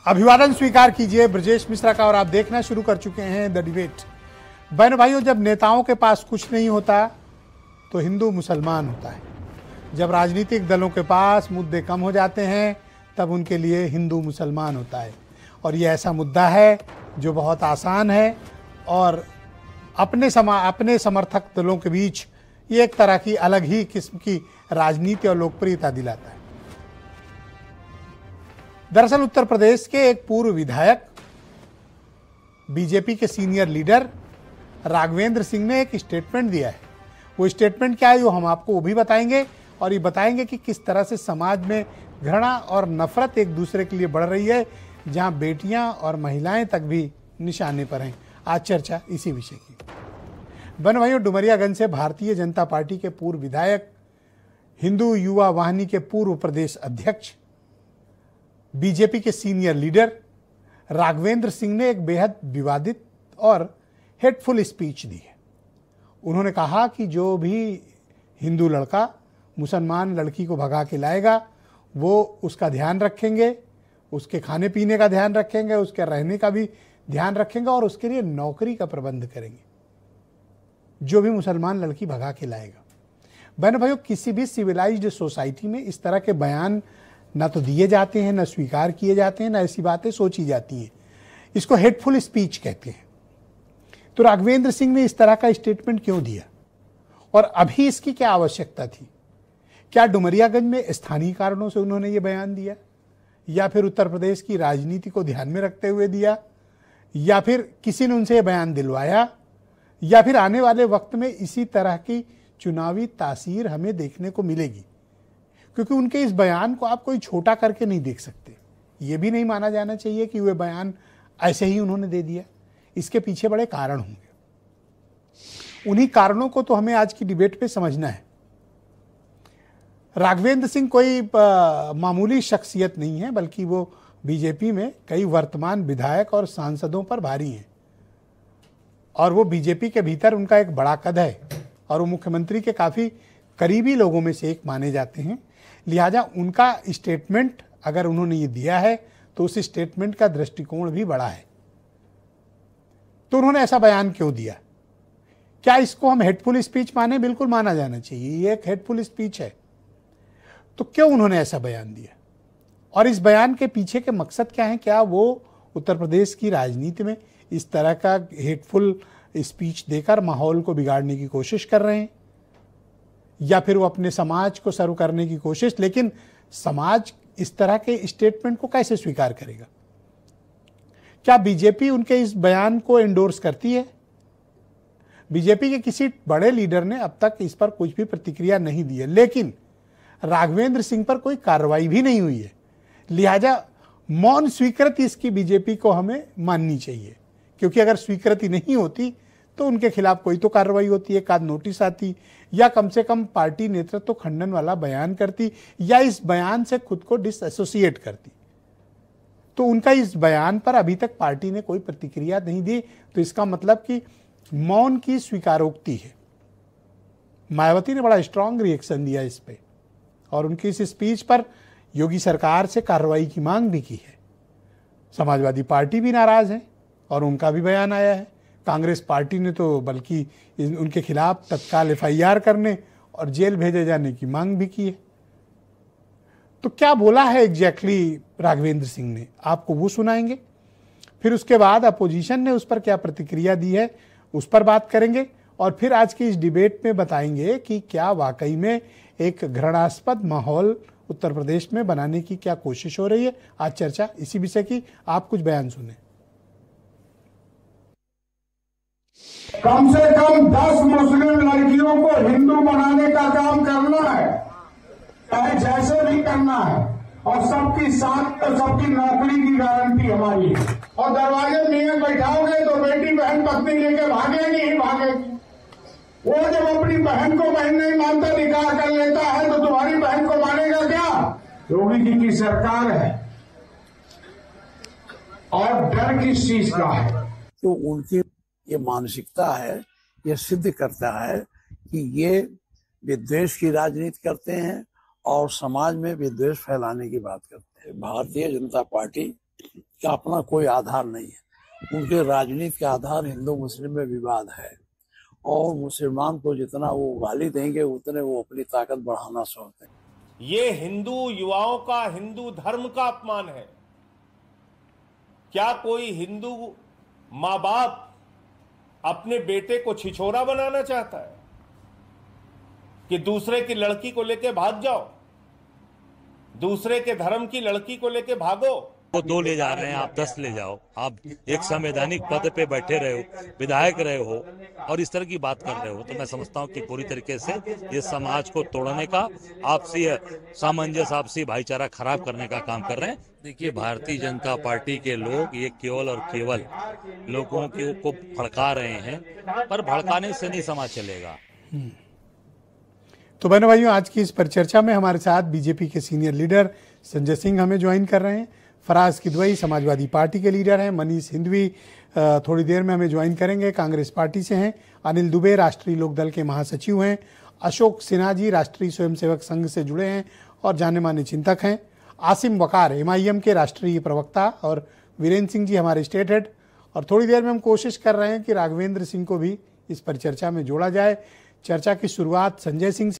अभिवादन स्वीकार कीजिए ब्रजेश मिश्रा का और आप देखना शुरू कर चुके हैं द डिबेट। बहनों भाइयों, जब नेताओं के पास कुछ नहीं होता तो हिंदू मुसलमान होता है। जब राजनीतिक दलों के पास मुद्दे कम हो जाते हैं तब उनके लिए हिंदू मुसलमान होता है। और ये ऐसा मुद्दा है जो बहुत आसान है और अपने समर्थक दलों के बीच ये एक तरह की अलग ही किस्म की राजनीति और लोकप्रियता दिलाता है। दरअसल उत्तर प्रदेश के एक पूर्व विधायक, बीजेपी के सीनियर लीडर राघवेंद्र सिंह ने एक स्टेटमेंट दिया है। वो स्टेटमेंट क्या है वो हम आपको वो भी बताएंगे और ये बताएंगे कि किस तरह से समाज में घृणा और नफरत एक दूसरे के लिए बढ़ रही है, जहां बेटियां और महिलाएं तक भी निशाने पर हैं। आज चर्चा इसी विषय की। बहनों भाइयों, डुमरियागंज से भारतीय जनता पार्टी के पूर्व विधायक, हिंदू युवा वाहिनी के पूर्व प्रदेश अध्यक्ष, बीजेपी के सीनियर लीडर राघवेंद्र सिंह ने एक बेहद विवादित और हेटफुल स्पीच दी है। उन्होंने कहा कि जो भी हिंदू लड़का मुसलमान लड़की को भगा के लाएगा वो उसका ध्यान रखेंगे, उसके खाने पीने का ध्यान रखेंगे, उसके रहने का भी ध्यान रखेंगे और उसके लिए नौकरी का प्रबंध करेंगे जो भी मुसलमान लड़की भगा के लाएगा। बहनों भाइयों, किसी भी सिविलाइज्ड सोसाइटी में इस तरह के बयान ना तो दिए जाते हैं, ना स्वीकार किए जाते हैं, ना ऐसी बातें सोची जाती हैं। इसको हेटफुल स्पीच कहते हैं। तो राघवेंद्र सिंह ने इस तरह का स्टेटमेंट क्यों दिया और अभी इसकी क्या आवश्यकता थी? क्या डुमरियागंज में स्थानीय कारणों से उन्होंने ये बयान दिया, या फिर उत्तर प्रदेश की राजनीति को ध्यान में रखते हुए दिया, या फिर किसी ने उनसे ये बयान दिलवाया, या फिर आने वाले वक्त में इसी तरह की चुनावी तासीर हमें देखने को मिलेगी? क्योंकि उनके इस बयान को आप कोई छोटा करके नहीं देख सकते। ये भी नहीं माना जाना चाहिए कि वह बयान ऐसे ही उन्होंने दे दिया। इसके पीछे बड़े कारण होंगे। उन्हीं कारणों को तो हमें आज की डिबेट पे समझना है। राघवेंद्र सिंह कोई मामूली शख्सियत नहीं है, बल्कि वो बीजेपी में कई वर्तमान विधायक और सांसदों पर भारी हैं और वो बीजेपी के भीतर उनका एक बड़ा कद है और वो मुख्यमंत्री के काफ़ी करीबी लोगों में से एक माने जाते हैं। लिहाजा उनका स्टेटमेंट अगर उन्होंने ये दिया है तो उस स्टेटमेंट का दृष्टिकोण भी बड़ा है। तो उन्होंने ऐसा बयान क्यों दिया? क्या इसको हम हेटफुल स्पीच माने? बिल्कुल माना जाना चाहिए, ये एक हेटफुल स्पीच है। तो क्यों उन्होंने ऐसा बयान दिया और इस बयान के पीछे के मकसद क्या है? क्या वो उत्तर प्रदेश की राजनीति में इस तरह का हेटफुल स्पीच देकर माहौल को बिगाड़ने की कोशिश कर रहे हैं, या फिर वो अपने समाज को सर्व करने की कोशिश? लेकिन समाज इस तरह के स्टेटमेंट को कैसे स्वीकार करेगा? क्या बीजेपी उनके इस बयान को एंडोर्स करती है? बीजेपी के किसी बड़े लीडर ने अब तक इस पर कुछ भी प्रतिक्रिया नहीं दी है, लेकिन राघवेंद्र सिंह पर कोई कार्रवाई भी नहीं हुई है। लिहाजा मौन स्वीकृति इसकी बीजेपी को हमें माननी चाहिए, क्योंकि अगर स्वीकृति नहीं होती तो उनके खिलाफ कोई तो कार्रवाई होती, एक आध नोटिस आती, या कम से कम पार्टी नेतृत्व तो खंडन वाला बयान करती या इस बयान से खुद को डिसएसोसिएट करती। तो उनका इस बयान पर अभी तक पार्टी ने कोई प्रतिक्रिया नहीं दी, तो इसका मतलब कि मौन की स्वीकारोक्ति है। मायावती ने बड़ा स्ट्रांग रिएक्शन दिया इस पे और उनकी इस स्पीच पर योगी सरकार से कार्रवाई की मांग भी की है। समाजवादी पार्टी भी नाराज है और उनका भी बयान आया है। कांग्रेस पार्टी ने तो बल्कि उनके खिलाफ तत्काल एफआईआर करने और जेल भेजे जाने की मांग भी की है। तो क्या बोला है एग्जैक्टली राघवेंद्र सिंह ने, आपको वो सुनाएंगे। फिर उसके बाद अपोजिशन ने उस पर क्या प्रतिक्रिया दी है उस पर बात करेंगे और फिर आज की इस डिबेट में बताएंगे कि क्या वाकई में एक घृणास्पद माहौल उत्तर प्रदेश में बनाने की क्या कोशिश हो रही है। आज चर्चा इसी विषय की। आप कुछ बयान सुने। कम से कम 10 मुस्लिम लड़कियों को हिंदू बनाने का काम करना है, चाहे जैसे भी करना है, और सबकी साथ तो सबकी नौकरी की गारंटी हमारी है। और दरवाजे में बैठाओगे तो बेटी बहन पत्नी लेके भागेगी ही भागेगी। वो जब अपनी बहन को बहन नहीं मानता, निकाह कर लेता है, तो तुम्हारी बहन को मानेगा क्या? योगी जी की सरकार है और डर किस चीज का है? तो उनकी ये मानसिकता है, ये सिद्ध करता है कि ये विद्वेष की राजनीति करते हैं और समाज में विद्वेष फैलाने की बात करते हैं। भारतीय जनता पार्टी का अपना कोई आधार नहीं है। उनके राजनीति के आधार हिंदू मुस्लिम में विवाद है, और मुसलमान को जितना वो गाली देंगे उतने वो अपनी ताकत बढ़ाना चाहते हैं। ये हिंदू युवाओं का, हिंदू धर्म का अपमान है। क्या कोई हिंदू माँ बाप अपने बेटे को छिछोरा बनाना चाहता है कि दूसरे की लड़की को लेके भाग जाओ, दूसरे के धर्म की लड़की को लेके भागो? वो 2 ले जा रहे हैं, आप 10 ले जाओ। आप एक संवैधानिक पद पे बैठे रहे हो, विधायक रहे हो, और इस तरह की बात कर रहे हो, तो मैं समझता हूँ कि पूरी तरीके से ये समाज को तोड़ने का, आपसी सामंजस्य, आपसी भाईचारा खराब करने का काम कर रहे हैं। देखिए, भारतीय जनता पार्टी के लोग ये केवल और केवल लोगों को भड़का रहे हैं, पर भड़काने से नहीं समाज चलेगा। तो बहनों भाइयों, आज की इस परिचर्चा में हमारे साथ बीजेपी के सीनियर लीडर संजय सिंह हमें ज्वाइन कर रहे हैं। फराज किदवई समाजवादी पार्टी के लीडर हैं। मनीष हिंदवी थोड़ी देर में हमें ज्वाइन करेंगे, कांग्रेस पार्टी से हैं। अनिल दुबे राष्ट्रीय लोकदल के महासचिव हैं। अशोक सिन्हा जी राष्ट्रीय स्वयंसेवक संघ से जुड़े हैं और जाने माने चिंतक हैं। आसिम वकार MIM के राष्ट्रीय प्रवक्ता, और वीरेंद्र सिंह जी हमारे स्टेट हेड। और थोड़ी देर में हम कोशिश कर रहे हैं कि राघवेंद्र सिंह को भी इस परिचर्चा में जोड़ा जाए। चर्चा की शुरुआत संजय सिंह